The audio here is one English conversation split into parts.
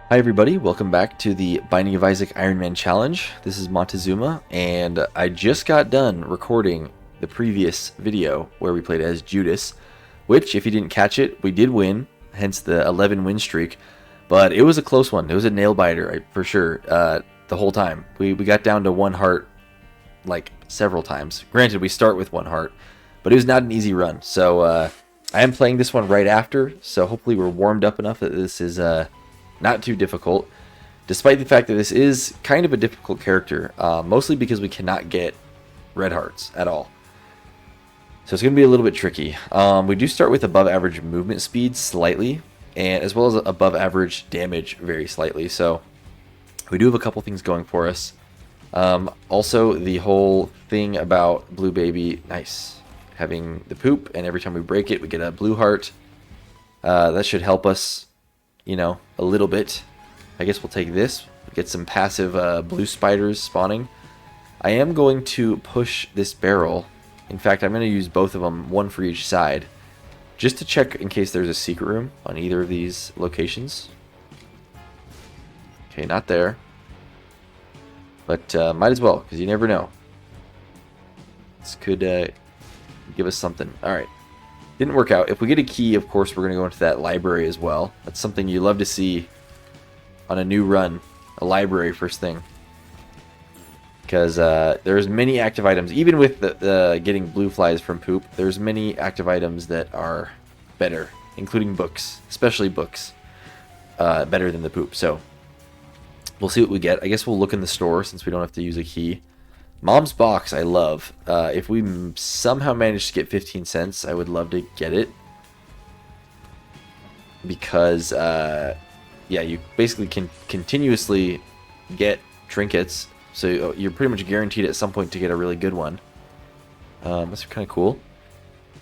Hi everybody, welcome back to the Binding of Isaac Ironman Challenge. This is Montezuma, and I just got done recording the previous video where we played as Judas, which, if you didn't catch it, we did win, hence the 11 win streak, but it was a close one. It was a nail-biter, for sure, the whole time. We got down to one heart, like, several times. Granted, we start with one heart, but it was not an easy run, so I am playing this one right after, so hopefully we're warmed up enough that this is not too difficult, despite the fact that this is kind of a difficult character, mostly because we cannot get red hearts at all. So it's going to be a little bit tricky. We do start with above average movement speed slightly, and as well as above average damage very slightly. So we do have a couple things going for us. Also, the whole thing about Blue Baby, nice, having the poop, and every time we break it, we get a blue heart. That should help us, you know, a little bit. I guess we'll take this, get some passive blue spiders spawning. I am going to push this barrel. In fact, I'm going to use both of them, one for each side, just to check in case there's a secret room on either of these locations. Okay, not there, but might as well, because you never know. This could give us something. Alright. Didn't work out. If we get a key, of course, we're going to go into that library as well. That's something you love to see on a new run. A library first thing. Because there's many active items. Even with the getting blue flies from poop, there's many active items that are better. Including books. Especially books. Better than the poop. So, we'll see what we get. I guess we'll look in the store since we don't have to use a key. Mom's box, I love. If we somehow manage to get 15 cents, I would love to get it. Because, yeah, you basically can continuously get trinkets. So you're pretty much guaranteed at some point to get a really good one. That's kind of cool.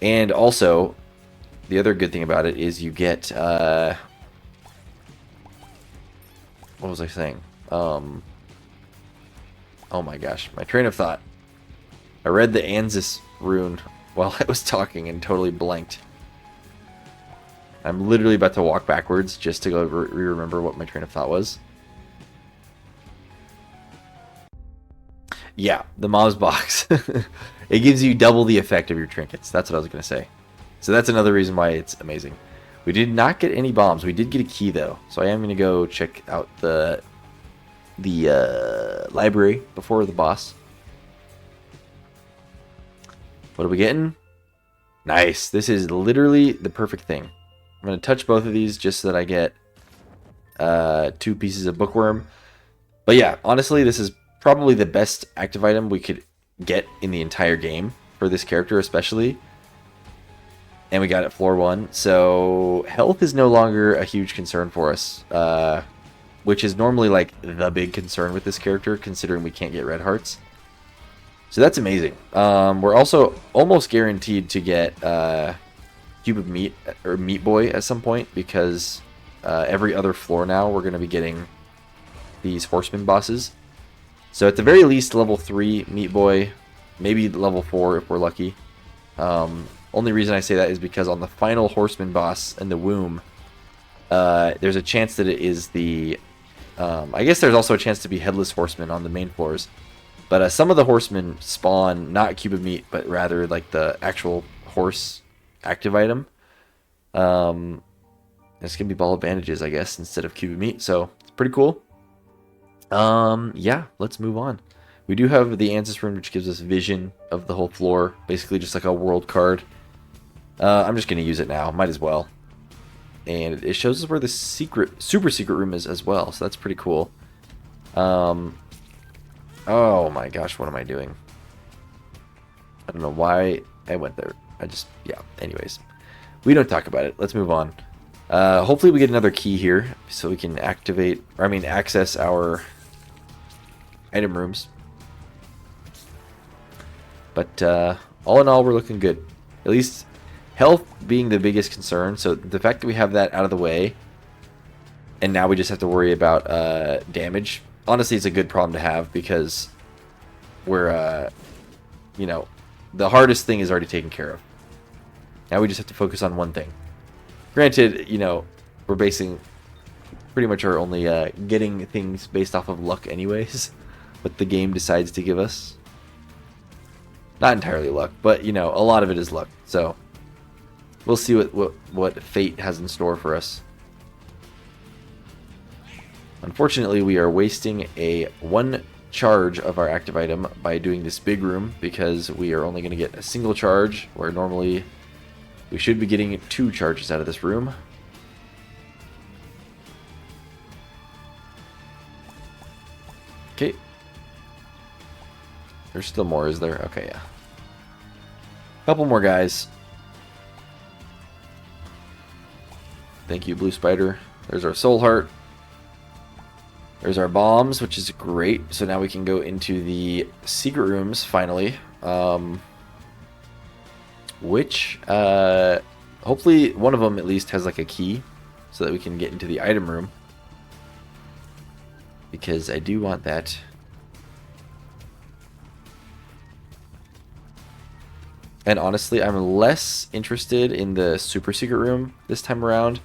And also, the other good thing about it is you get... what was I saying? Oh my gosh, my train of thought. I read the Anzus rune while I was talking and totally blanked. I'm literally about to walk backwards just to go remember what my train of thought was. Yeah, the mom's box. It gives you double the effect of your trinkets. That's what I was going to say. So that's another reason why it's amazing. We did not get any bombs. We did get a key though. So I am going to go check out the library before the boss. What are we getting? Nice. This is literally the perfect thing. I'm going to touch both of these just so that I get 2 pieces of bookworm. But yeah, honestly, this is probably the best active item we could get in the entire game for this character especially. And we got it floor 1. So health is no longer a huge concern for us. Which is normally like the big concern with this character, considering we can't get red hearts. So that's amazing. We're also almost guaranteed to get Cube of Meat or Meat Boy at some point, because every other floor now we're going to be getting these horseman bosses. So at the very least, level 3 Meat Boy, maybe level 4 if we're lucky. Only reason I say that is because on the final horseman boss in the womb, there's a chance that it is the... I guess there's also a chance to be Headless Horseman on the main floors. But some of the horsemen spawn not Cube of Meat, but rather like the actual horse active item. It's going to be Ball of Bandages, I guess, instead of Cube of Meat. So, it's pretty cool. Yeah, let's move on. We do have the Anzus rune, which gives us vision of the whole floor. Basically just like a world card. I'm just going to use it now. Might as well. And it shows us where the super secret room is as well, so that's pretty cool. Oh my gosh, what am I doing? I don't know why I went there. Yeah, anyways. We don't talk about it. Let's move on. Hopefully we get another key here, so we can access our item rooms. But all in all, we're looking good. At least... health being the biggest concern, so the fact that we have that out of the way, and now we just have to worry about damage. Honestly, it's a good problem to have, because we're, you know, the hardest thing is already taken care of. Now we just have to focus on one thing. Granted, you know, we're basing pretty much are only getting things based off of luck anyways. What the game decides to give us. Not entirely luck, but you know, a lot of it is luck. So we'll see what fate has in store for us. Unfortunately, we are wasting one charge of our active item by doing this big room because we are only going to get a single charge, where normally we should be getting 2 charges out of this room. Okay. There's still more, is there? Okay, yeah. Couple more guys. Thank you, Blue Spider. There's our Soul Heart. There's our bombs, which is great. So now we can go into the secret rooms, finally. Which, hopefully one of them at least has like a key so that we can get into the item room. Because I do want that. And honestly, I'm less interested in the super secret room this time around.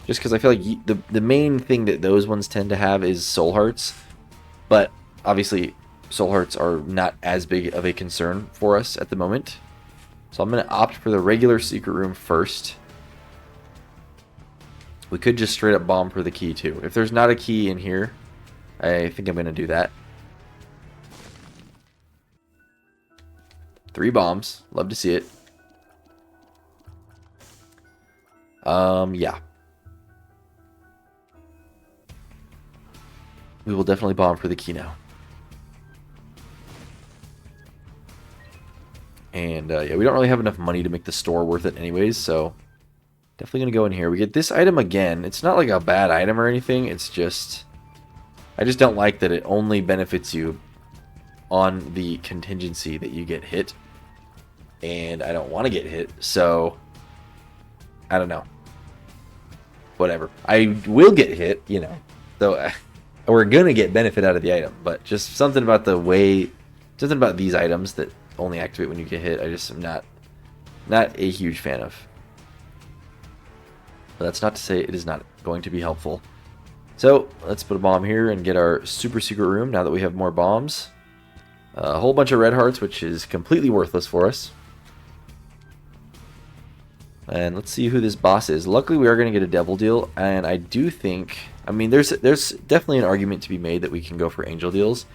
Just because I feel like the main thing that those ones tend to have is soul hearts. But obviously, soul hearts are not as big of a concern for us at the moment. So I'm going to opt for the regular secret room first. We could just straight up bomb for the key too. If there's not a key in here, I think I'm going to do that. 3 bombs. Love to see it. Yeah. We will definitely bomb for the key now. And yeah, we don't really have enough money to make the store worth it anyways, so definitely going to go in here. We get this item again. It's not like a bad item or anything. It's just, I just don't like that it only benefits you on the contingency that you get hit. And I don't want to get hit, so I don't know. Whatever. I will get hit, you know. So we're going to get benefit out of the item, but just something about the way, something about these items that only activate when you get hit, I just am not a huge fan of. But that's not to say it is not going to be helpful. So let's put a bomb here and get our super secret room now that we have more bombs. A whole bunch of red hearts, which is completely worthless for us. And let's see who this boss is. Luckily, we are going to get a devil deal, and I do think, I mean, there's definitely an argument to be made that we can go for angel deals,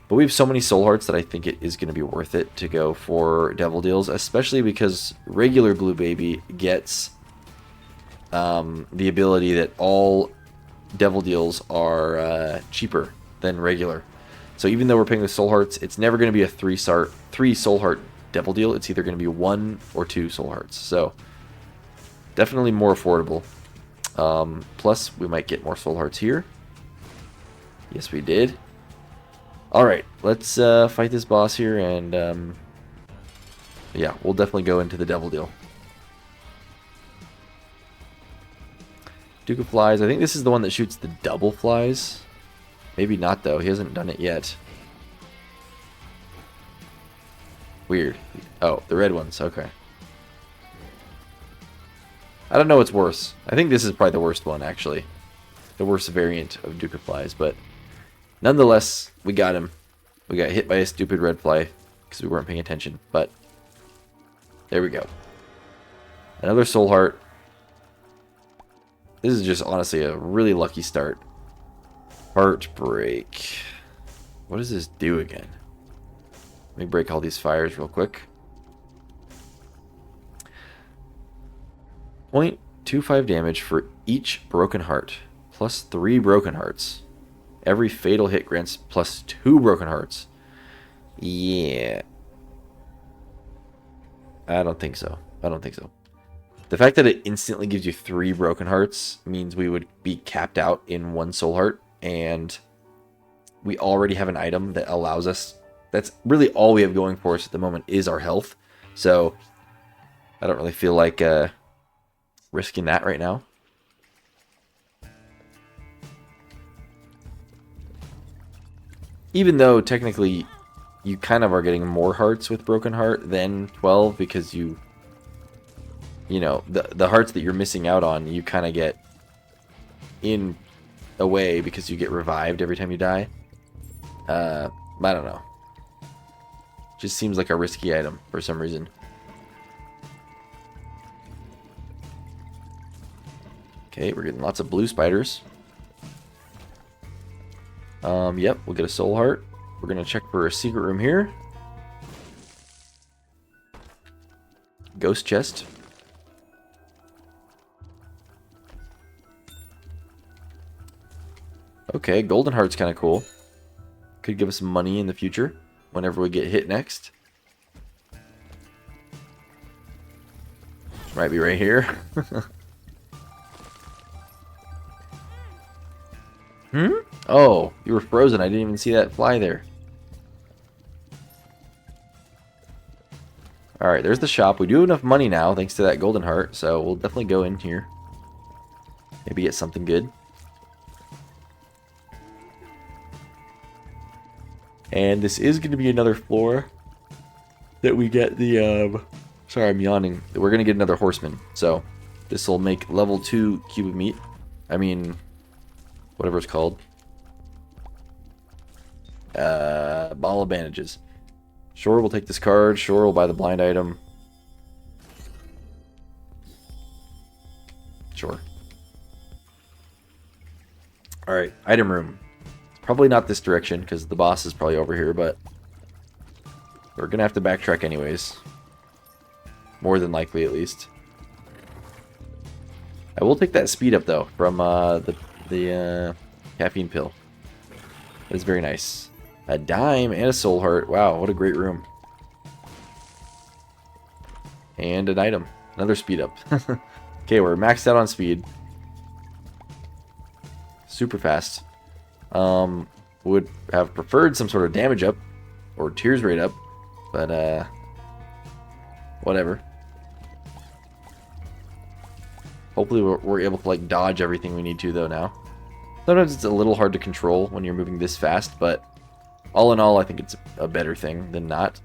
but we have so many soul hearts that I think it is going to be worth it to go for devil deals, especially because regular Blue Baby gets the ability that all devil deals are cheaper than regular. So even though we're paying with soul hearts, it's never going to be a 3 soul heart devil deal. It's either going to be 1 or 2 soul hearts. So definitely more affordable. Plus, we might get more soul hearts here. Yes, we did. Alright, let's fight this boss here, and yeah, we'll definitely go into the devil deal. Duke of Flies. I think this is the one that shoots the double flies. Maybe not, though. He hasn't done it yet. Weird. Oh, the red ones. Okay. I don't know what's worse. I think this is probably the worst one, actually. The worst variant of Duke of Flies, but nonetheless, we got him. We got hit by a stupid red fly because we weren't paying attention, but there we go. Another soul heart. This is just honestly a really lucky start. Heartbreak. What does this do again? Let me break all these fires real quick. 0.25 damage for each broken heart, plus 3 broken hearts. Every fatal hit grants plus 2 broken hearts. Yeah. I don't think so. I don't think so. The fact that it instantly gives you 3 broken hearts means we would be capped out in 1 soul heart, and we already have an item that allows us. That's really all we have going for us at the moment is our health. So I don't really feel like risking that right now. Even though technically you kind of are getting more hearts with broken heart than 12 because you know, the hearts that you're missing out on, you kind of get in away because you get revived every time you die. I don't know. Just seems like a risky item for some reason. Okay, we're getting lots of blue spiders. Yep, we'll get a soul heart. We're gonna check for a secret room here. Ghost chest. Okay, golden heart's kind of cool. Could give us some money in the future whenever we get hit next. Might be right here. Oh, you were frozen. I didn't even see that fly there. Alright, there's the shop. We do have enough money now thanks to that golden heart, so we'll definitely go in here. Maybe get something good. And this is going to be another floor that we get the, sorry, I'm yawning. We're going to get another horseman. So, this will make level 2 cube of meat. I mean, whatever it's called. Ball of bandages. Sure, we'll take this card. Sure, we'll buy the blind item. Sure. Alright, item room. Probably not this direction, because the boss is probably over here, but we're going to have to backtrack anyways. More than likely, at least. I will take that speed up, though, from the caffeine pill. That is very nice. A dime and a soul heart. Wow, what a great room. And an item. Another speed up. Okay, we're maxed out on speed. Super fast. Would have preferred some sort of damage up or tears rate up, but whatever. Hopefully we're able to like dodge everything we need to though now. Sometimes it's a little hard to control when you're moving this fast, but all in all I think it's a better thing than not.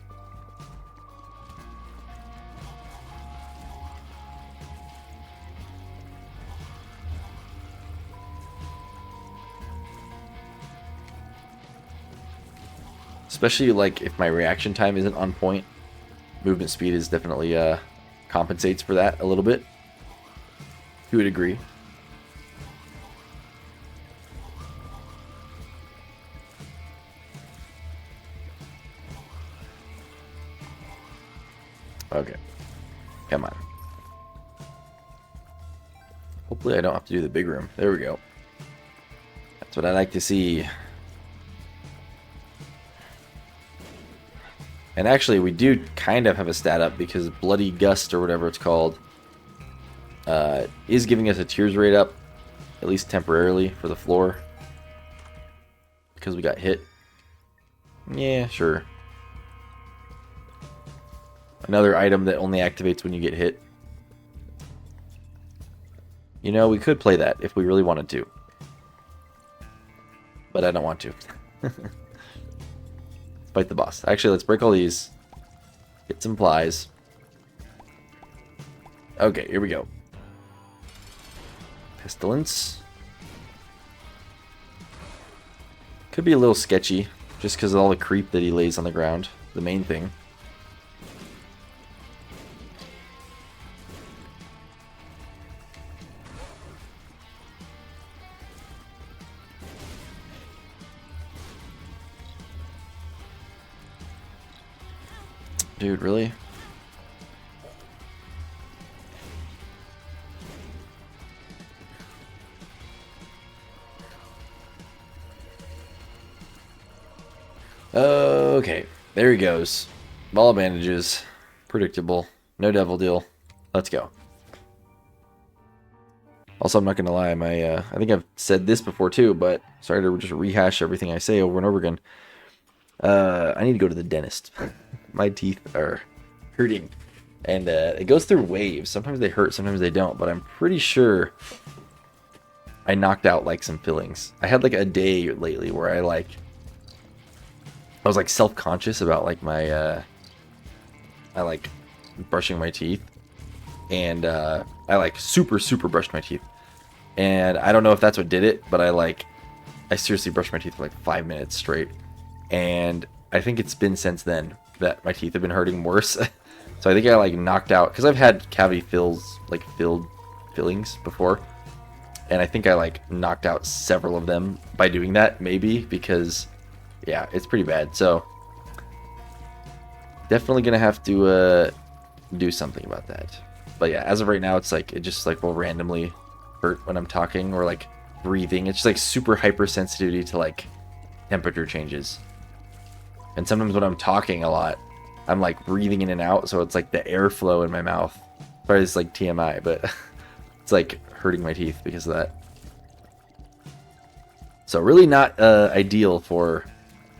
Especially like if my reaction time isn't on point. Movement speed is definitely compensates for that a little bit. To a degree. Okay. Come on. Hopefully I don't have to do the big room. There we go. That's what I like to see. And actually, we do kind of have a stat up because Bloody Gust, or whatever it's called, is giving us a tears rate up, at least temporarily, for the floor. Because we got hit. Yeah, sure. Another item that only activates when you get hit. You know, we could play that if we really wanted to. But I don't want to. Fight the boss. Actually, let's break all these. Get some plies. Okay, here we go. Pestilence. Could be a little sketchy, just because of all the creep that he lays on the ground. The main thing. Dude, really? Okay, there he goes. Ball of bandages. Predictable. No devil deal. Let's go. Also, I'm not gonna lie, I think I've said this before too, but sorry to just rehash everything I say over and over again. I need to go to the dentist. My teeth are hurting. And it goes through waves. Sometimes they hurt, sometimes they don't. But I'm pretty sure I knocked out like some fillings. I had like a day lately where I was like self-conscious about like my I like brushing my teeth. And I like super brushed my teeth. And I don't know if that's what did it, but I seriously brushed my teeth for like 5 minutes straight. And I think it's been since then that my teeth have been hurting worse. So I think I like knocked out, because I've had cavity fillings before. And I think I like knocked out several of them by doing that, maybe, because yeah, it's pretty bad. So definitely gonna have to do something about that. But yeah, as of right now, it's like it just like will randomly hurt when I'm talking or like breathing. It's just like super hypersensitivity to like temperature changes. And sometimes when I'm talking a lot, I'm like breathing in and out, so it's like the airflow in my mouth. Probably it's like TMI, but it's like hurting my teeth because of that. So really not ideal for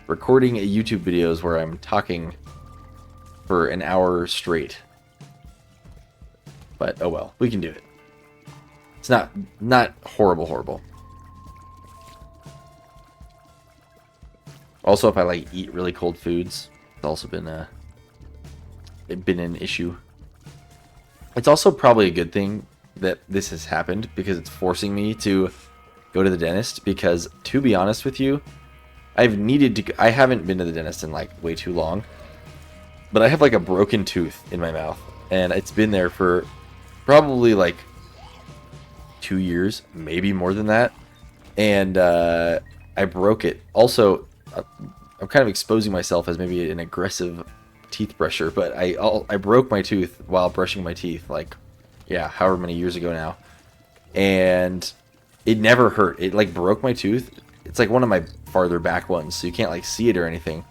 recording YouTube videos where I'm talking for an hour straight. But oh well, we can do it. It's not horrible. Also, if I like eat really cold foods, it's also been an issue. It's also probably a good thing that this has happened because it's forcing me to go to the dentist, because to be honest with you, I haven't been to the dentist in like way too long, but I have like a broken tooth in my mouth, and it's been there for probably like 2 years, maybe more than that. And I broke it. Also, I'm kind of exposing myself as maybe an aggressive teeth brusher, but I broke my tooth while brushing my teeth, like, yeah, however many years ago now. And it never hurt. It like broke my tooth. It's like one of my farther back ones, so you can't like see it or anything.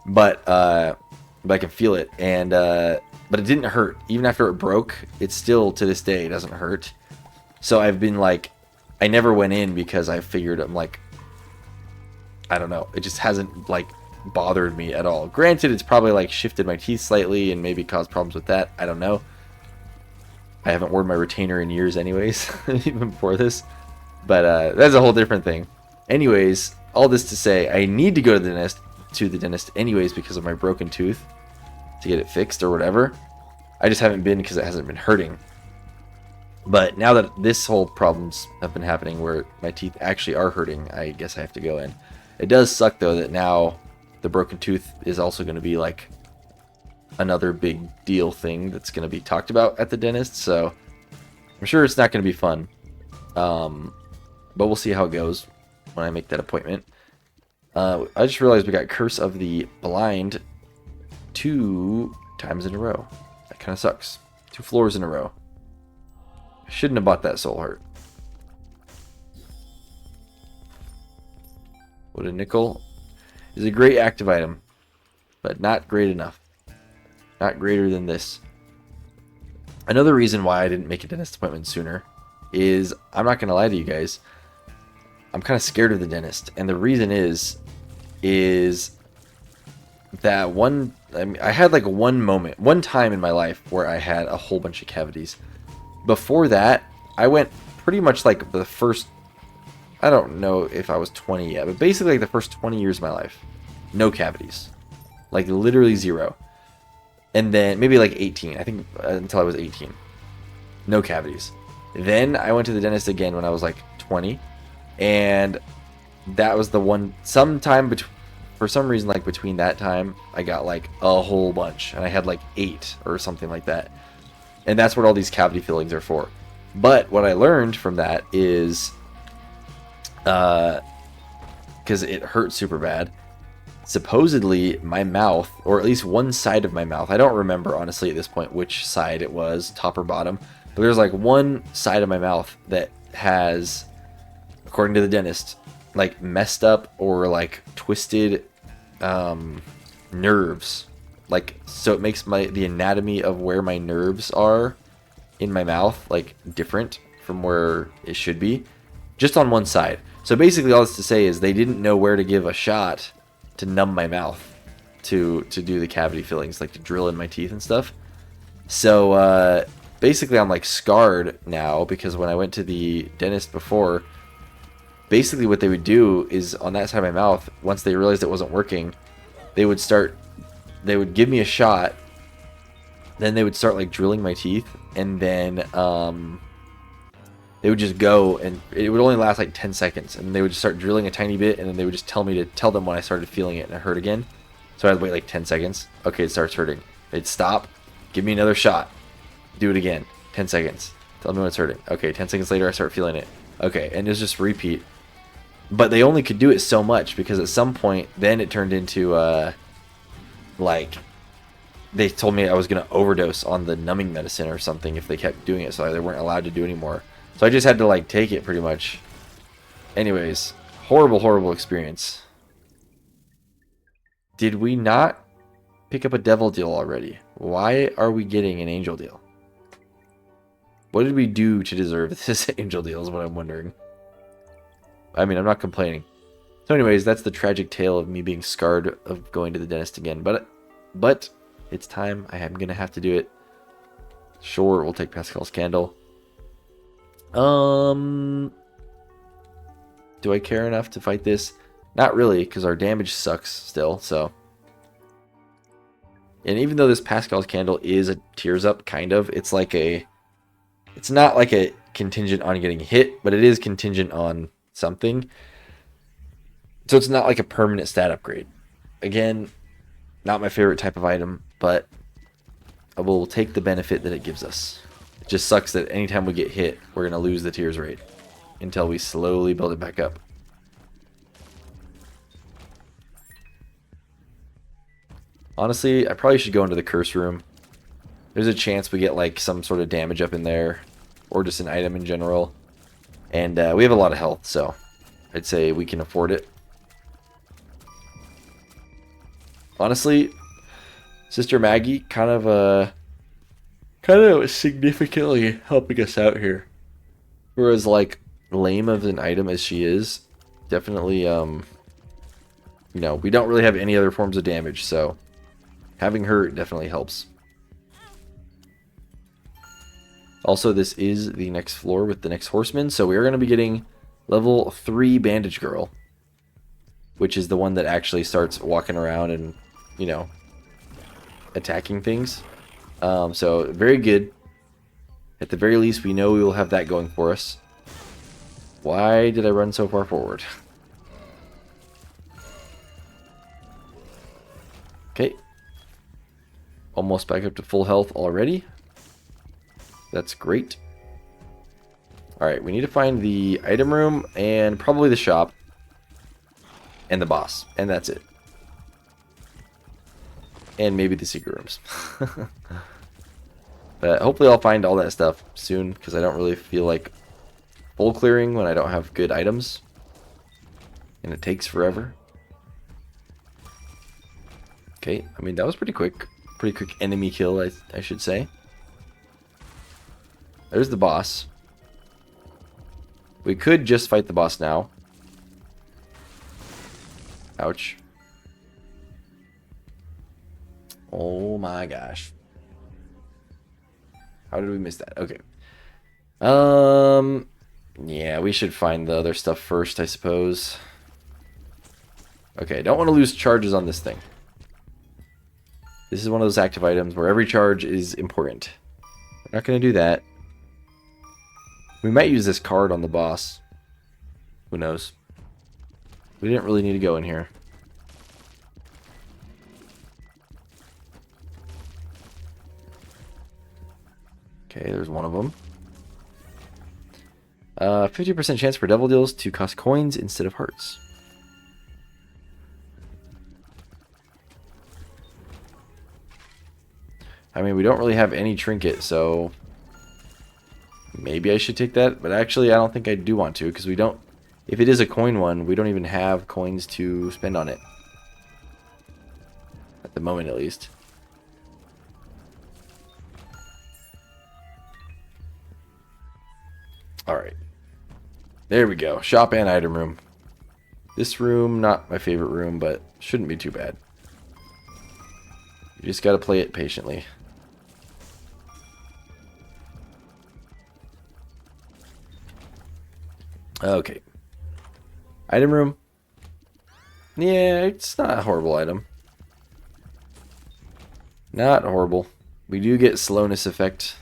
But I can feel it, and but it didn't hurt. Even after it broke, it still to this day doesn't hurt. So I've been like, I never went in because I figured I'm like, I don't know, it just hasn't like bothered me at all. Granted, it's probably like shifted my teeth slightly and maybe caused problems with that. I don't know. I haven't worn my retainer in years anyways, even before this. But that's a whole different thing. Anyways, all this to say, I need to go to the dentist anyways because of my broken tooth to get it fixed or whatever. I just haven't been because it hasn't been hurting. But now that this whole problems have been happening where my teeth actually are hurting, I guess I have to go in. It does suck though that now the broken tooth is also going to be like another big deal thing that's going to be talked about at the dentist. So I'm sure it's not going to be fun. But we'll see how it goes when I make that appointment. I just realized we got Curse of the Blind 2 times in a row. That kind of sucks. 2 floors in a row. I shouldn't have bought that Soul Heart. What a nickel. Is a great active item, but not great enough. Not greater than this. Another reason why I didn't make a dentist appointment sooner is, I'm not going to lie to you guys, I'm kind of scared of the dentist. And the reason is that I had like one time in my life where I had a whole bunch of cavities. Before that, I went pretty much like the first, I don't know if I was 20 yet, but basically like the first 20 years of my life, no cavities. Like literally 0. And then maybe like 18, I think until I was 18. No cavities. Then I went to the dentist again when I was like 20. And that was the one, for some reason, like between that time, I got like a whole bunch. And I had like 8 or something like that. And that's what all these cavity fillings are for. But what I learned from that is, because it hurt super bad, supposedly my mouth, or at least one side of my mouth, I don't remember honestly at this point which side it was, top or bottom, but there's like one side of my mouth that has, according to the dentist, like messed up or like twisted nerves. Like, so it makes the anatomy of where my nerves are in my mouth like different from where it should be, just on one side. So basically all this to say is they didn't know where to give a shot to numb my mouth to do the cavity fillings, like to drill in my teeth and stuff. So basically I'm like scarred now, because when I went to the dentist before, basically what they would do is on that side of my mouth, once they realized it wasn't working, they would give me a shot, then they would start like drilling my teeth, and then they would just go, and it would only last like 10 seconds, and they would just start drilling a tiny bit, and then they would just tell me to tell them when I started feeling it and it hurt again. So I'd wait like 10 seconds. Okay, it starts hurting. They'd stop, give me another shot, do it again, 10 seconds, tell me when it's hurting. Okay, 10 seconds later I start feeling it. Okay, and it was just repeat. But they only could do it so much, because at some point then it turned into like they told me I was going to overdose on the numbing medicine or something if they kept doing it, so they weren't allowed to do anymore. So I just had to like take it pretty much. Anyways, horrible experience. Did we not pick up a devil deal already? Why are we getting an angel deal? What did we do to deserve this angel deal is what I'm wondering. I mean, I'm not complaining. So anyways, that's the tragic tale of me being scarred of going to the dentist again. But it's time. I am going to have to do it. Sure, we'll take Pascal's candle. Do I care enough to fight this? Not really, because our damage sucks still, so. And even though this Pascal's candle is a tears up, kind of, it's like a... It's not like a contingent on getting hit, but it is contingent on something. So it's not like a permanent stat upgrade. Again, not my favorite type of item, but I will take the benefit that it gives us. It just sucks that anytime we get hit, we're going to lose the tears rate until we slowly build it back up. Honestly, I probably should go into the curse room. There's a chance we get like some sort of damage up in there, or just an item in general. And we have a lot of health, so I'd say we can afford it. Honestly, Sister Maggie kind of significantly helping us out here. Whereas like lame of an item as she is, definitely you know, we don't really have any other forms of damage, so having her definitely helps. Also, this is the next floor with the next horseman, so we are going to be getting level 3 Bandage Girl, which is the one that actually starts walking around and, you know, attacking things. So, very good. At the very least, we know we will have that going for us. Why did I run so far forward? Okay. Almost back up to full health already. That's great. Alright, we need to find the item room and probably the shop and the boss. And that's it. And maybe the secret rooms. But hopefully I'll find all that stuff soon, because I don't really feel like full clearing when I don't have good items. And it takes forever. Okay, I mean that was pretty quick. Pretty quick enemy kill, I should say. There's the boss. We could just fight the boss now. Ouch. Oh my gosh. How did we miss that? Okay. Yeah, we should find the other stuff first, I suppose. Okay, I don't want to lose charges on this thing. This is one of those active items where every charge is important. We're not going to do that. We might use this card on the boss. Who knows? We didn't really need to go in here. Okay, there's one of them. 50% chance for devil deals to cost coins instead of hearts. I mean, we don't really have any trinket, so maybe I should take that, but actually I don't think I do want to, because we don't, if it is a coin one, we don't even have coins to spend on it. At the moment, at least. Alright. There we go. Shop and item room. This room, not my favorite room, but shouldn't be too bad. You just gotta play it patiently. Okay. Item room. Yeah, it's not a horrible item. Not horrible. We do get slowness effect.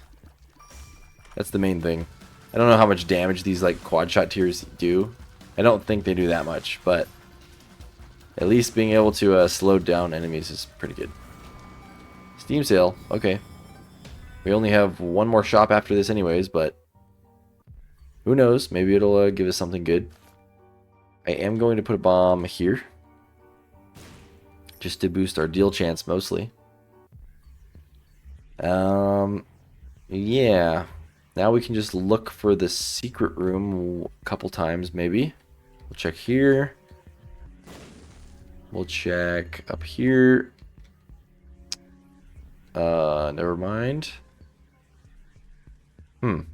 That's the main thing. I don't know how much damage these like quad shot tiers do. I don't think they do that much, but at least being able to slow down enemies is pretty good. Steam sale, okay. We only have one more shop after this anyways, but who knows? Maybe it'll give us something good. I am going to put a bomb here, just to boost our deal chance mostly. Yeah. Now we can just look for the secret room a couple times, maybe. We'll check here. We'll check up here. Never mind. Let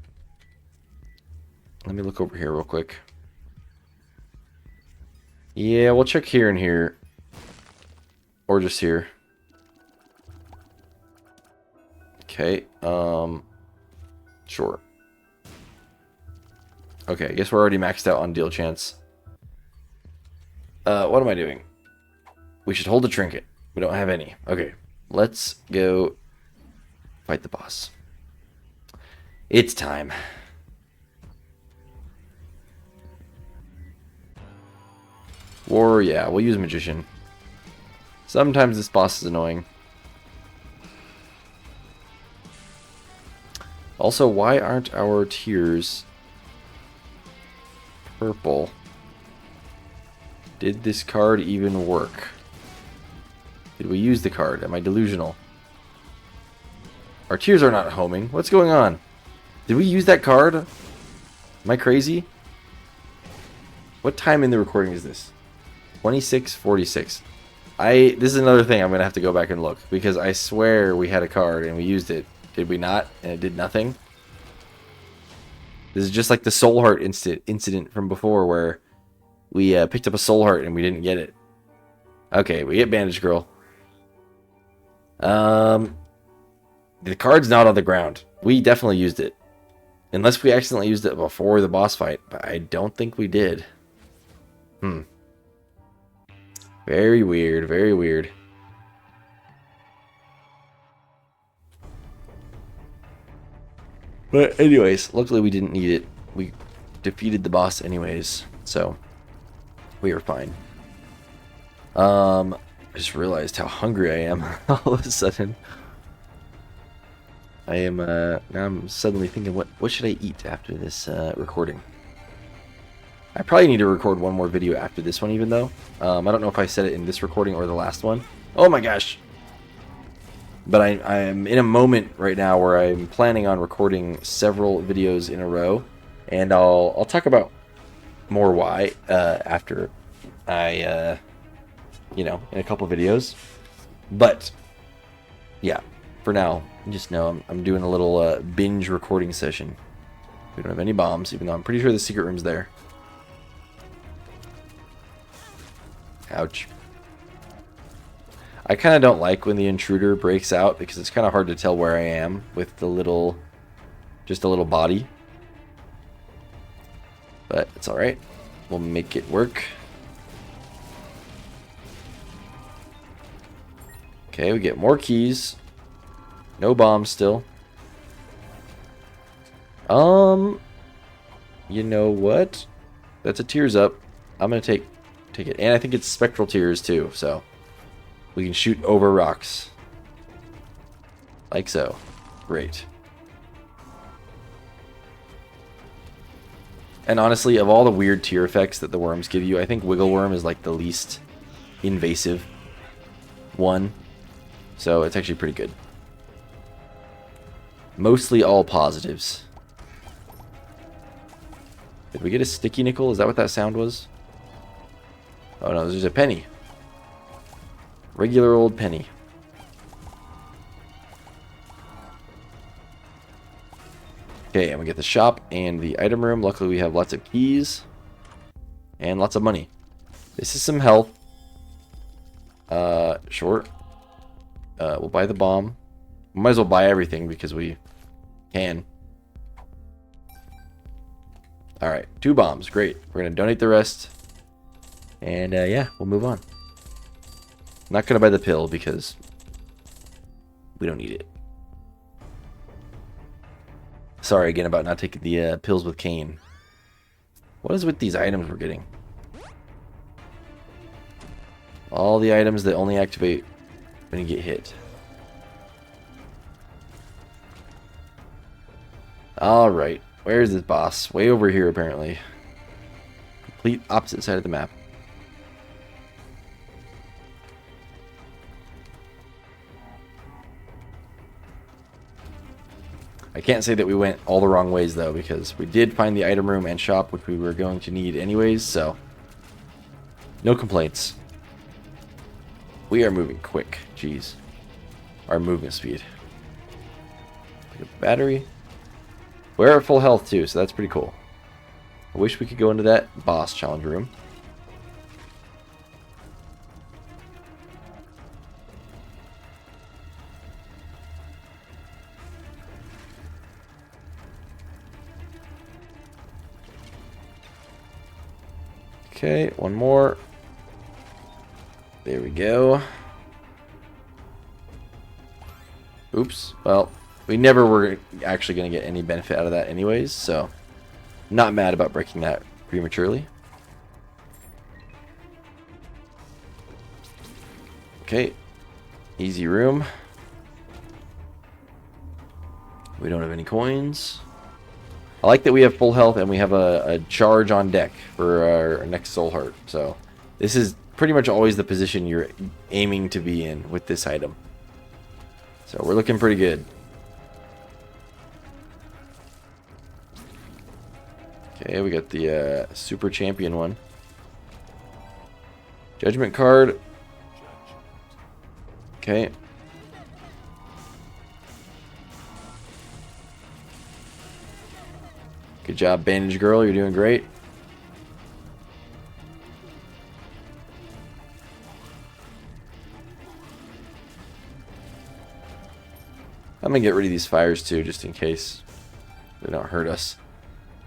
me look over here real quick. Yeah, we'll check here and here. Or just here. Okay, sure. Okay, I guess we're already maxed out on deal chance. What am I doing? We should hold a trinket. We don't have any. Okay, let's go fight the boss. It's time. Or, yeah, we'll use Magician. Sometimes this boss is annoying. Also, why aren't our tiers purple? Did this card even work? Did we use the card? Am I delusional? Our tiers are not homing. What's going on? Did we use that card? Am I crazy? What time in the recording is this? 26:46. This is another thing I'm going to have to go back and look, because I swear we had a card and we used it. Did we not? And it did nothing? This is just like the Soul Heart incident from before, where we picked up a Soul Heart and we didn't get it. Okay, we get Bandage Girl. The card's not on the ground. We definitely used it. Unless we accidentally used it before the boss fight, but I don't think we did. Very weird, very weird. But anyways, luckily we didn't need it. We defeated the boss anyways, so we were fine. I just realized how hungry I am all of a sudden. I am now I'm suddenly thinking, what should I eat after this recording? I probably need to record one more video after this one, even though I don't know if I said it in this recording or the last one. Oh my gosh. But I am in a moment right now where I'm planning on recording several videos in a row, and I'll talk about more why after I in a couple videos. But yeah, for now, just know I'm doing a little binge recording session. We don't have any bombs, even though I'm pretty sure the secret room's there. Ouch. I kind of don't like when the intruder breaks out, because it's kind of hard to tell where I am with the little, just a little body. But it's alright. We'll make it work. Okay, we get more keys. No bombs still. You know what? That's a tears up. I'm gonna take it. And I think it's spectral tears too, so we can shoot over rocks. Like so. Great. And honestly, of all the weird tear effects that the worms give you, I think Wiggle Worm is like the least invasive one. So it's actually pretty good. Mostly all positives. Did we get a sticky nickel? Is that what that sound was? Oh no, there's a penny. Regular old penny. Okay, and we get the shop and the item room. Luckily we have lots of keys. And lots of money. This is some health. Sure. We'll buy the bomb. We might as well buy everything because we can. Alright, 2 bombs. Great. We're going to donate the rest. And yeah, we'll move on. Not going to buy the pill because we don't need it. Sorry again about not taking the pills with Kane. What is with these items we're getting? All the items that only activate when you get hit. Alright, where's this boss? Way over here, apparently. Complete opposite side of the map. I can't say that we went all the wrong ways, though, because we did find the item room and shop, which we were going to need anyways, so no complaints. We are moving quick. Jeez. Our movement speed. Pick up the battery. We're at full health, too, so that's pretty cool. I wish we could go into that boss challenge room. Okay, one more. There we go. Oops. Well, we never were actually going to get any benefit out of that anyways, so not mad about breaking that prematurely. Okay. Easy room. We don't have any coins. I like that we have full health and we have a charge on deck for our next soul heart. So this is pretty much always the position you're aiming to be in with this item. So we're looking pretty good. Okay, we got the super champion one. Judgment card. Okay. Good job, bandage girl. You're doing great. I'm going to get rid of these fires too, just in case they don't hurt us.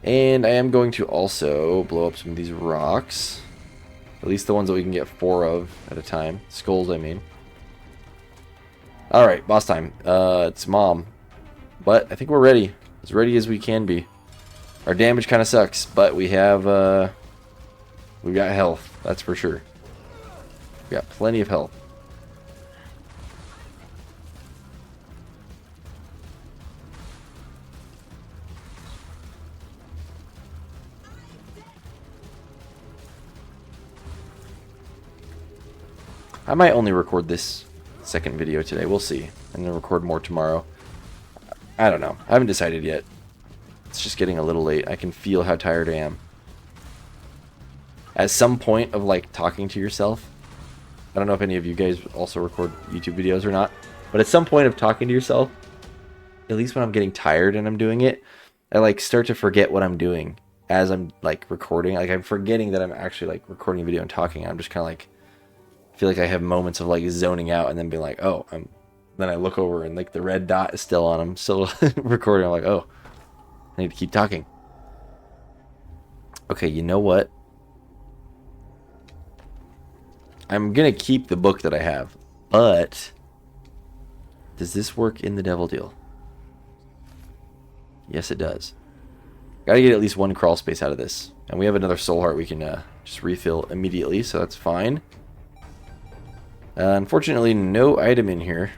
And I am going to also blow up some of these rocks. At least the ones that we can get 4 of at a time. Skulls, I mean. Alright, boss time. It's Mom. But I think we're ready. As ready as we can be. Our damage kind of sucks, but we have, we've got health, that's for sure. We got plenty of health. I might only record this second video today, we'll see. And then record more tomorrow. I don't know, I haven't decided yet. It's just getting a little late. I can feel how tired I am. At some point of like talking to yourself, I don't know if any of you guys also record YouTube videos or not, but at some point of talking to yourself, at least when I'm getting tired and I'm doing it, I like start to forget what I'm doing as I'm like recording. Like I'm forgetting that I'm actually like recording a video and talking. I'm just kind of like feel like I have moments of like zoning out and then being like, oh, then I look over and like the red dot is still on. I'm still recording. I'm like, oh, I need to keep talking. Okay, you know what? I'm gonna keep the book that I have, but does this work in the Devil Deal? Yes, it does. Gotta get at least 1 crawl space out of this. And we have another soul heart we can just refill immediately, so that's fine. Unfortunately, no item in here.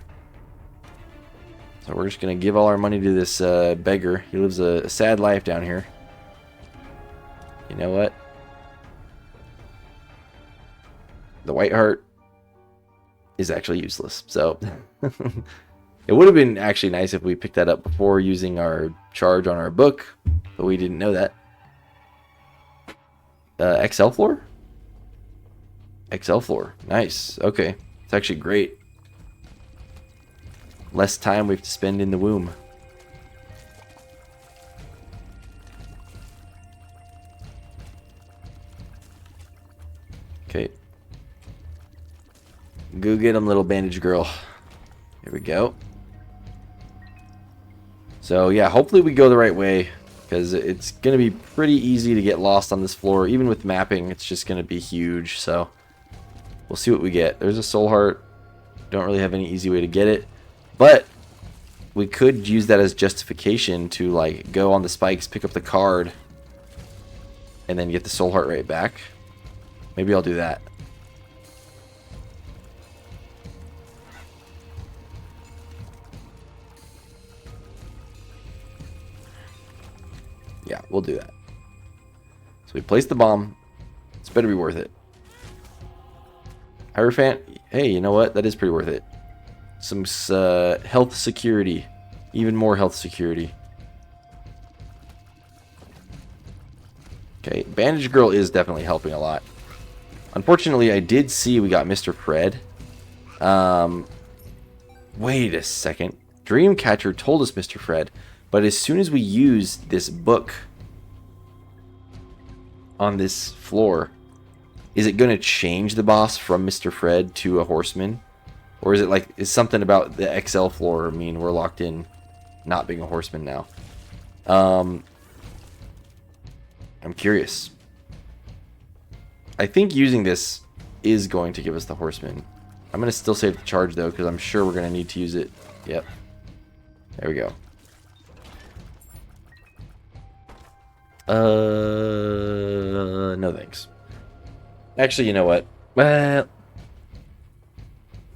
So we're just going to give all our money to this beggar. He lives a sad life down here. You know what? The white heart is actually useless. So it would have been actually nice if we picked that up before using our charge on our book. But we didn't know that. XL floor? XL floor. Nice. Okay. It's actually great. Less time we have to spend in the womb. Okay. Go get him, little bandage girl. Here we go. So yeah, hopefully we go the right way, because it's going to be pretty easy to get lost on this floor. Even with mapping, it's just going to be huge. So we'll see what we get. There's a soul heart. Don't really have any easy way to get it. But we could use that as justification to like go on the spikes, pick up the card, and then get the soul heart rate back. Maybe I'll do that. Yeah, we'll do that. So we place the bomb. It's better be worth it. Hierophant, hey, you know what? That is pretty worth it. Some health security. Even more health security. Okay, Bandage Girl is definitely helping a lot. Unfortunately, I did see we got Mr. Fred. Wait a second. Dreamcatcher told us Mr. Fred, but as soon as we use this book on this floor, is it going to change the boss from Mr. Fred to a horseman? Or is it like, is something about the XL floor mean we're locked in not being a horseman now? I'm curious. I think using this is going to give us the horseman. I'm going to still save the charge though, because I'm sure we're going to need to use it. Yep. There we go. No thanks. Actually, you know what? Well,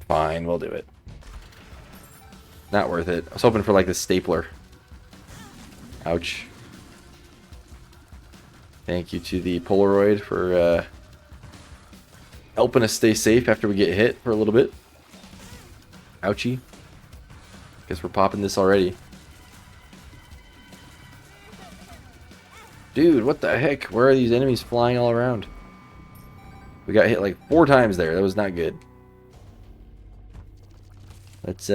fine, we'll do it. Not worth it. I was hoping for like the stapler. Ouch. Thank you to the Polaroid for helping us stay safe after we get hit for a little bit. Ouchie. Guess we're popping this already. Dude, what the heck? Where are these enemies flying all around? We got hit like 4 times there. That was not good. Let's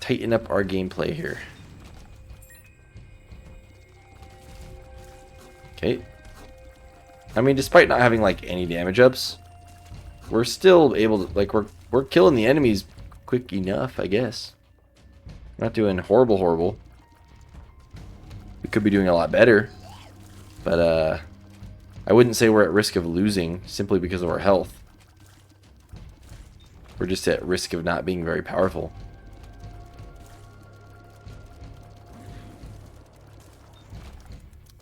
tighten up our gameplay here. Okay. I mean, despite not having like any damage ups, we're still able to like we're killing the enemies quick enough, I guess. We're not doing horrible. We could be doing a lot better, but I wouldn't say we're at risk of losing simply because of our health. We're just at risk of not being very powerful.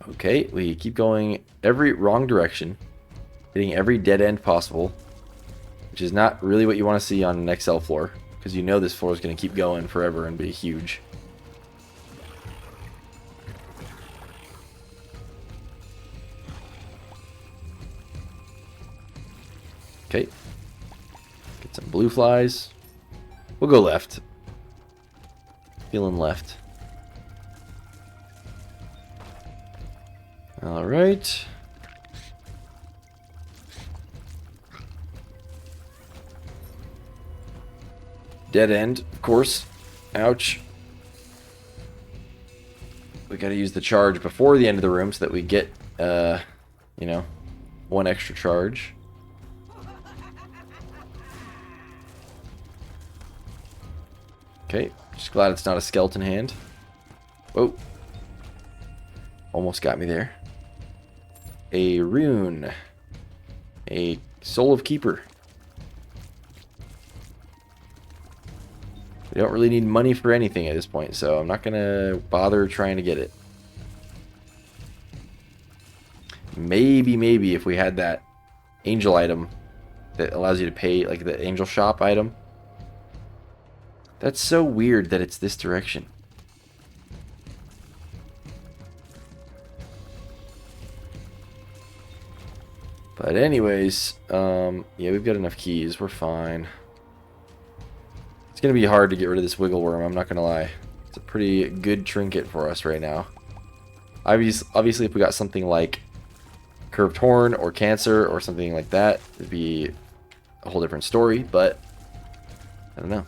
Okay, we keep going every wrong direction, hitting every dead end possible, which is not really what you want to see on an XL floor, because you know this floor is going to keep going forever and be huge. Okay, get some blue flies. We'll go left. Feeling left. All right. Dead end, of course. Ouch. We gotta use the charge before the end of the room so that we get, you know, 1 extra charge. Okay, just glad it's not a skeleton hand. Whoa. Almost got me there. A rune. A Soul of Keeper. We don't really need money for anything at this point, so I'm not going to bother trying to get it. Maybe if we had that angel item that allows you to pay, like the angel shop item. That's so weird that it's this direction. But anyways, yeah, we've got enough keys. We're fine. It's going to be hard to get rid of this wiggle worm, I'm not going to lie. It's a pretty good trinket for us right now. Obviously, if we got something like curved horn or cancer or something like that, it'd be a whole different story, but I don't know.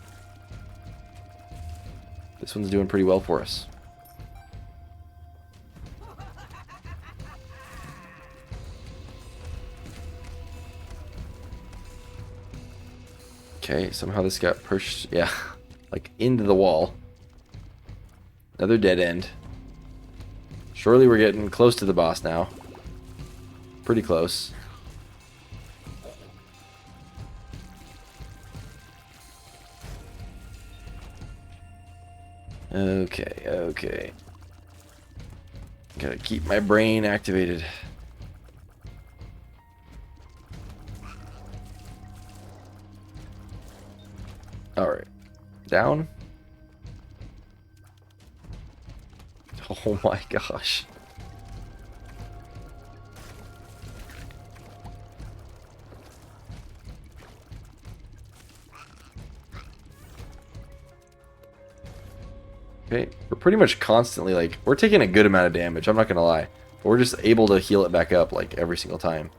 This one's doing pretty well for us. Okay, somehow this got pushed, yeah, like into the wall. Another dead end. Surely we're getting close to the boss now. Pretty close. Okay, okay. Gotta keep my brain activated. Alright. Down. Oh my gosh. Okay, we're pretty much constantly, like, we're taking a good amount of damage, I'm not gonna lie. But we're just able to heal it back up, like, every single time.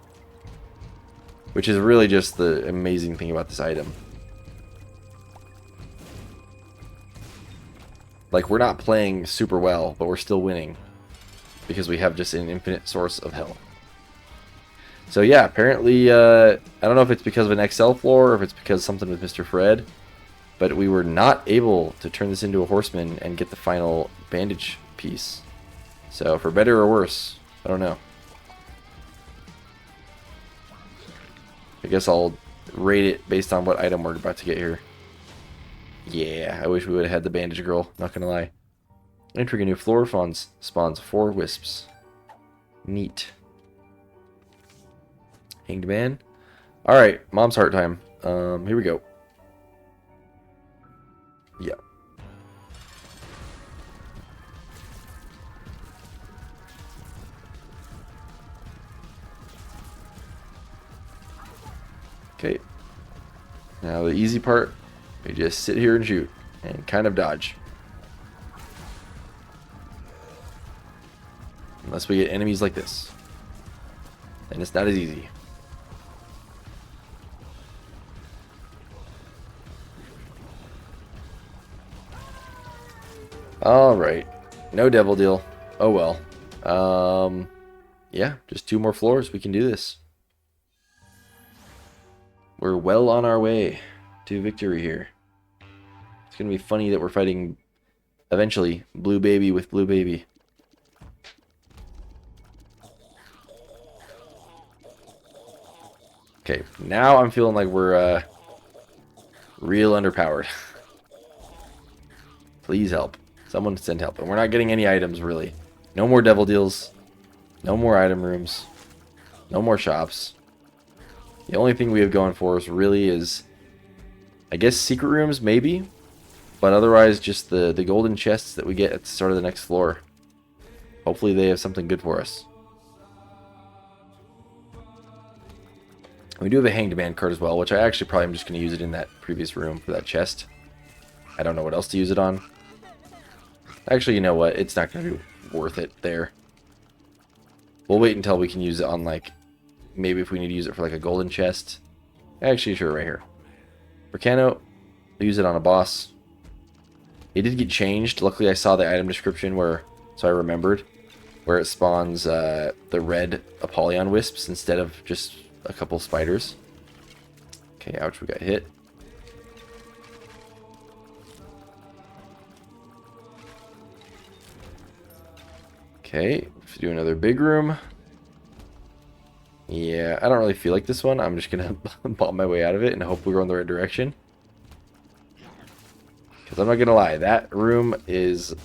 Which is really just the amazing thing about this item. Like, we're not playing super well, but we're still winning. Because we have just an infinite source of health. So yeah, apparently, I don't know if it's because of an XL floor, or if it's because of something with Mr. Fred. But we were not able to turn this into a horseman and get the final bandage piece. So, for better or worse, I don't know. I guess I'll rate it based on what item we're about to get here. Yeah, I wish we would have had the bandage girl, not gonna lie. Entering a new floor spawns 4 wisps. Neat. Hanged man. Alright, mom's heart time. Here we go. Yeah. Okay. Now the easy part, we just sit here and shoot and kind of dodge. Unless we get enemies like this. And it's not as easy. Alright. No devil deal. Oh well. Yeah, just 2 more floors. We can do this. We're well on our way to victory here. It's going to be funny that we're fighting, eventually, Blue Baby with Blue Baby. Okay, now I'm feeling like we're real underpowered. Please help. Someone send help. And we're not getting any items, really. No more devil deals. No more item rooms. No more shops. The only thing we have going for us really is, I guess, secret rooms, maybe. But otherwise, just the golden chests that we get at the start of the next floor. Hopefully they have something good for us. We do have a hanged man card as well, which I actually probably am just going to use it in that previous room for that chest. I don't know what else to use it on. Actually, you know what? It's not going to be worth it there. We'll wait until we can use it on, like, maybe if we need to use it for, like, a golden chest. Actually, sure, right here. For Cano, we'll use it on a boss. It did get changed. Luckily, I saw the item description where, so I remembered, where it spawns the red Apollyon wisps instead of just a couple spiders. Okay, ouch, we got hit. Okay, let's do another big room. Yeah, I don't really feel like this one. I'm just gonna bomb my way out of it and hope we're going the right direction. Because I'm not gonna lie, that room is,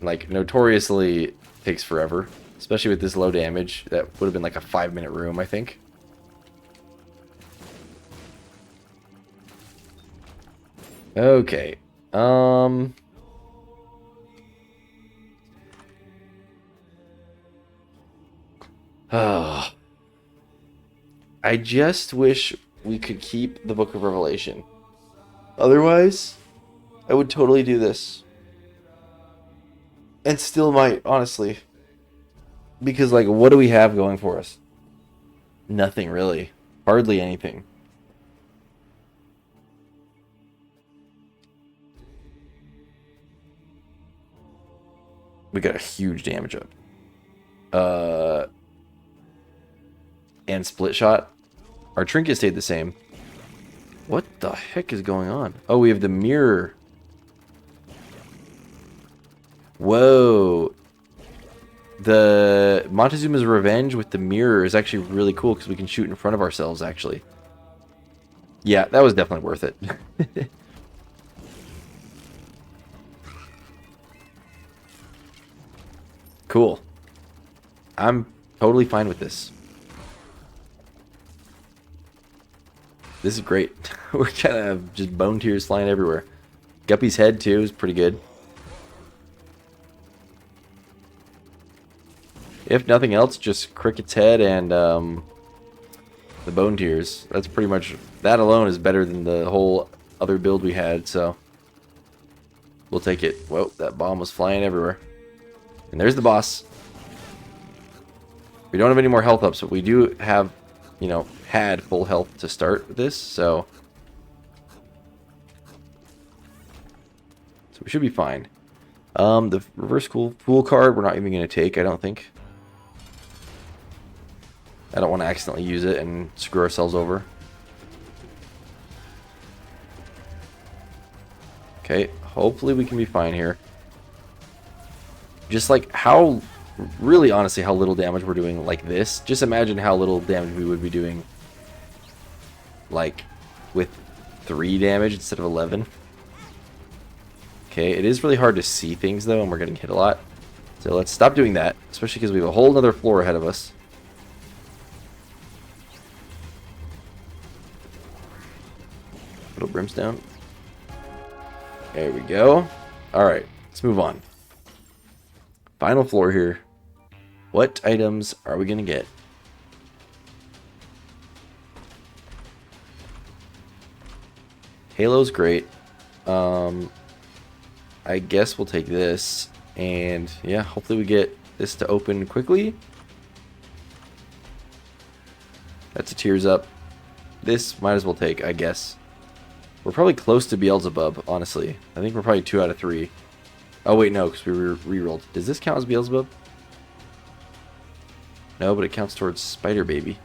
like, notoriously takes forever. Especially with this low damage. That would have been like a 5-minute room, I think. Okay. Oh. I just wish we could keep the Book of Revelation. Otherwise, I would totally do this. And still might, honestly. Because, like, what do we have going for us? Nothing, really. Hardly anything. We got a huge damage up. And split shot. Our trinket stayed the same. What the heck is going on? Oh, we have the mirror. Whoa. The Montezuma's Revenge with the mirror is actually really cool because we can shoot in front of ourselves, actually. Yeah, that was definitely worth it. Cool. I'm totally fine with this. This is great. We're kind of just bone tears flying everywhere. Guppy's head, too, is pretty good. If nothing else, just Cricket's head and the bone tears. That's pretty much... That alone is better than the whole other build we had, so... We'll take it. Whoa, that bomb was flying everywhere. And there's the boss. We don't have any more health ups, but we do have, you know, had full health to start with this, so we should be fine. The reverse fool card we're not even going to take, I don't think. I don't want to accidentally use it and screw ourselves over. Okay, hopefully we can be fine here. Just like how, really honestly, how little damage we're doing like this. Just imagine how little damage we would be doing like with 3 damage instead of 11. Okay, it is really hard to see things though, and we're getting hit a lot. So let's stop doing that, especially because we have a whole other floor ahead of us. Little brimstone. There we go. Alright, let's move on. Final floor here. What items are we going to get? Halo's great. I guess we'll take this. And yeah, hopefully we get this to open quickly. That's a tears up. This might as well take, I guess. We're probably close to Beelzebub, honestly. I think we're probably 2 out of 3. Oh, wait, no, because we re-rolled. Does this count as Beelzebub? No, but it counts towards Spider Baby.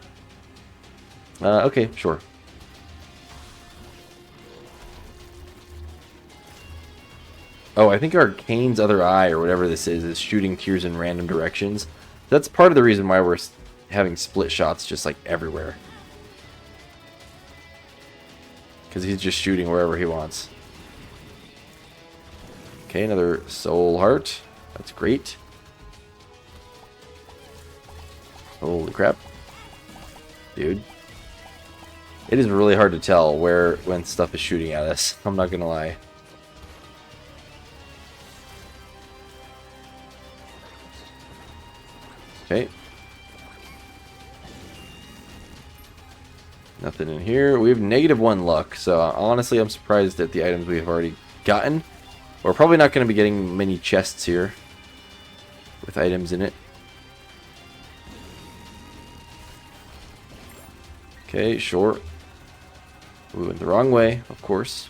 Okay, sure. Oh, I think Arcane's other eye, or whatever this is shooting tears in random directions. That's part of the reason why we're having split shots just, like, everywhere. Because he's just shooting wherever he wants. Okay, another soul heart. That's great. Holy crap. Dude. It is really hard to tell when stuff is shooting at us. I'm not gonna lie. Okay. Nothing in here. We have -1 luck, so honestly I'm surprised at the items we've already gotten. We're probably not going to be getting many chests here with items in it. Okay, sure. We went the wrong way, of course.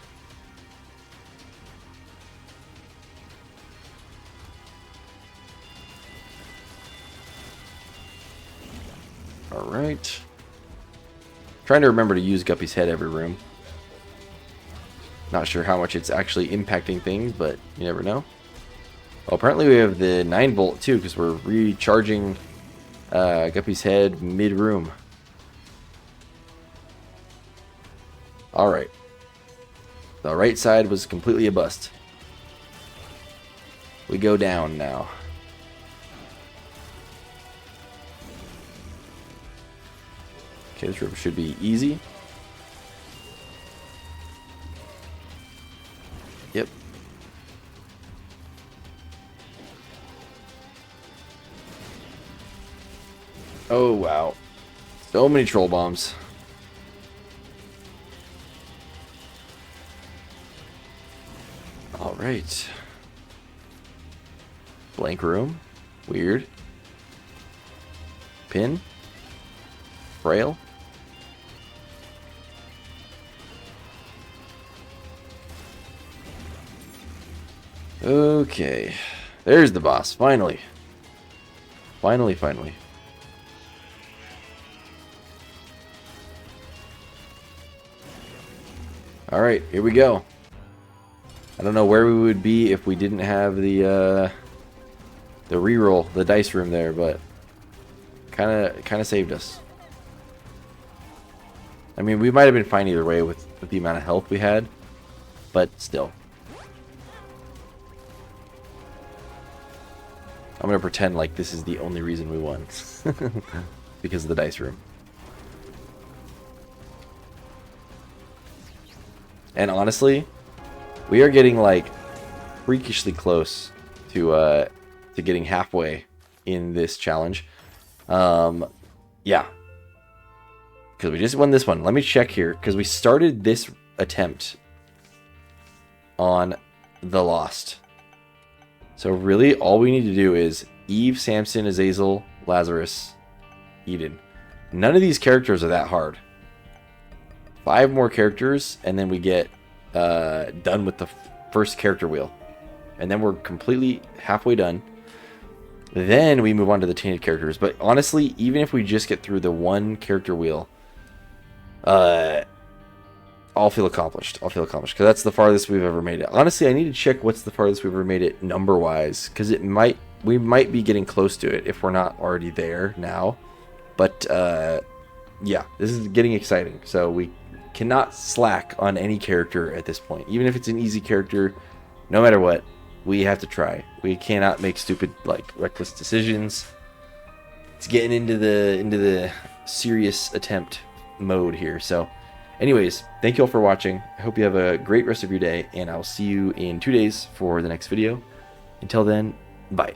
Alright. Trying to remember to use Guppy's head every room. Not sure how much it's actually impacting things, but you never know. Well, apparently we have the 9-volt too, because we're recharging Guppy's head mid-room. Alright. The right side was completely a bust. We go down now. Okay, this room should be easy. Yep. Oh, wow. So many troll bombs. Alright. Blank room. Weird. Pin. Frail. Okay. There's the boss. Finally. Finally. Alright, here we go. I don't know where we would be if we didn't have the reroll, the dice room there, but kind of saved us. I mean, we might have been fine either way with the amount of health we had, but still. I'm going to pretend like this is the only reason we won. Because of the dice room. And honestly, we are getting like freakishly close to getting halfway in this challenge. Yeah. Because we just won this one. Let me check here, because we started this attempt on the Lost. So really, all we need to do is Eve, Samson, Azazel, Lazarus, Eden. None of these characters are that hard. 5 more characters, and then we get done with the first character wheel. And then we're completely halfway done. Then we move on to the tainted characters. But honestly, even if we just get through the 1 character wheel, I'll feel accomplished. Because that's the farthest we've ever made it. Honestly, I need to check what's the farthest we've ever made it number-wise, because we might be getting close to it if we're not already there now. But yeah, this is getting exciting. So we cannot slack on any character at this point. Even if it's an easy character, no matter what, we have to try. We cannot make stupid, like, reckless decisions. It's getting into the serious attempt mode here. So anyways, thank you all for watching. I hope you have a great rest of your day, and I'll see you in 2 days for the next video. Until then, bye.